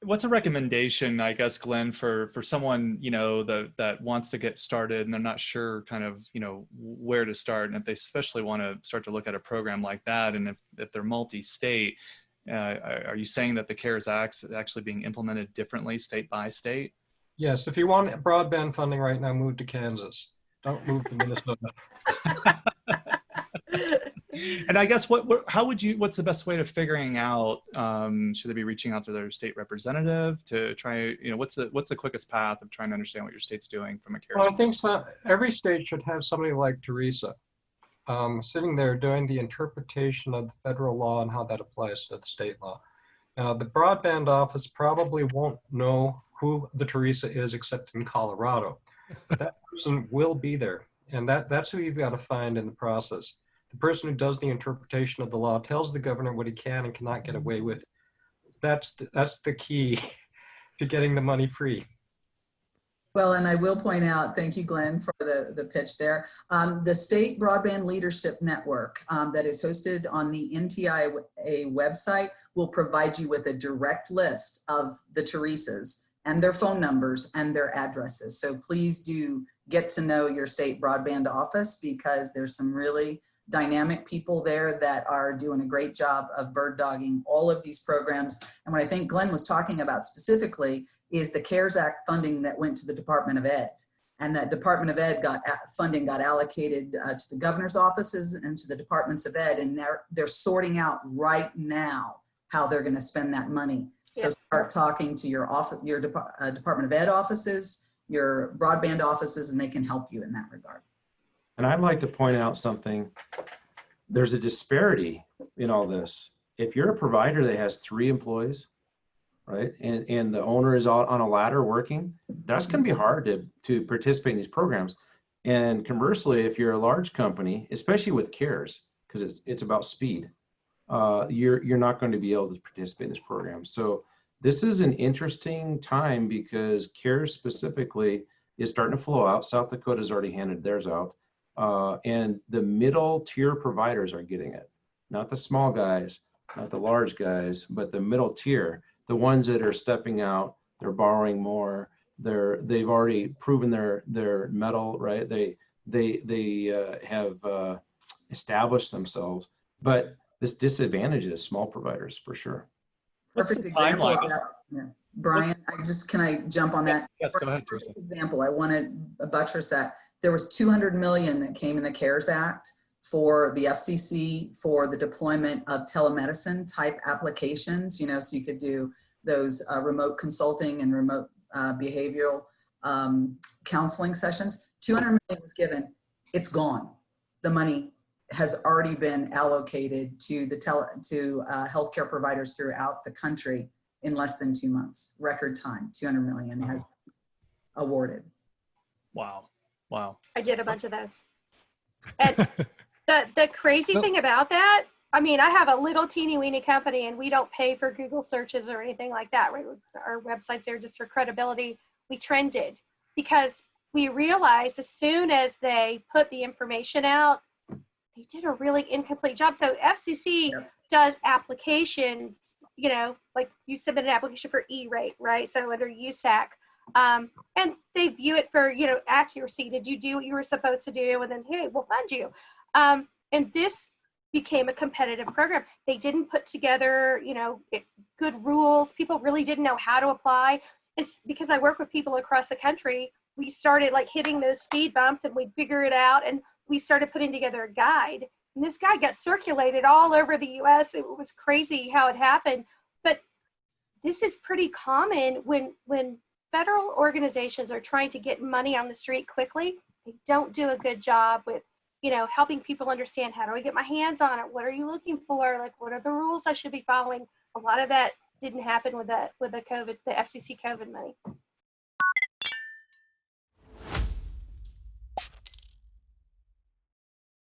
What's a recommendation, I guess, Glenn, for someone, that wants to get started and they're not sure kind of, where to start, and if they especially want to start to look at a program like that, and if they're multi-state, are you saying that the CARES Act is actually being implemented differently state by state? Yes, if you want broadband funding right now, move to Kansas. Don't move to Minnesota. And I guess what's the best way to figuring out, should they be reaching out to their state representative to try, what's the quickest path of trying to understand what your state's doing from a CARES? Well, I think every state should have somebody like Teresa sitting there doing the interpretation of the federal law and how that applies to the state law. Now, the broadband office probably won't know who the Teresa is except in Colorado. That person will be there, and that's who you've got to find in the process. The person who does the interpretation of the law tells the governor what he can and cannot get away with. That's the key to getting the money free. Well, and I will point out, thank you, Glenn, for the pitch there. The State Broadband Leadership Network that is hosted on the NTIA website will provide you with a direct list of the Teresas and their phone numbers and their addresses. So please do get to know your state broadband office, because there's some really dynamic people there that are doing a great job of bird dogging all of these programs. And what I think Glenn was talking about specifically is the CARES Act funding that went to the Department of Ed. And that Department of Ed funding got allocated to the governor's offices and to the departments of Ed. And they're sorting out right now how they're going to spend that money. So start talking to your Department of Ed offices, your broadband offices, and they can help you in that regard. And I'd like to point out something. There's a disparity in all this. If you're a provider that has 3 employees, right, and the owner is on a ladder working, that's going to be hard to participate in these programs. And conversely, if you're a large company, especially with CARES, because it's about speed, you're not going to be able to participate in this program. So this is an interesting time, because CARES specifically is starting to flow out. South Dakota's already handed theirs out. And the middle tier providers are getting it, not the small guys, not the large guys, but the middle tier, the ones that are stepping out, they're borrowing more, they've already proven their mettle, right? They have established themselves, but this disadvantages small providers for sure. Perfect example of that. Yeah. Brian, can I jump on that? Yes, go ahead, Teresa. Example, I want to buttress that. There was $200 million that came in the CARES Act for the FCC for the deployment of telemedicine type applications, so you could do those remote consulting and remote behavioral counseling sessions. $200 million was given. It's gone. The money has already been allocated to healthcare providers throughout the country in less than 2 months. Record time, $200 million has been awarded. Wow. I did a bunch of those. And the crazy thing about that, I mean, I have a little teeny weeny company and we don't pay for Google searches or anything like that. Right? Our website's there just for credibility. We trended because we realized as soon as they put the information out, they did a really incomplete job. So FCC does applications, like you submit an application for E-rate, right? So under USAC. And they view it for, accuracy. Did you do what you were supposed to do? And then, hey, we'll fund you. And this became a competitive program. They didn't put together, good rules. People really didn't know how to apply. It's because I work with people across the country. We started like hitting those speed bumps and we'd figure it out. And we started putting together a guide. And this guide got circulated all over the US. It was crazy how it happened. But this is pretty common when federal organizations are trying to get money on the street quickly. They don't do a good job with, helping people understand, how do I get my hands on it? What are you looking for? Like, what are the rules I should be following? A lot of that didn't happen with the FCC COVID money.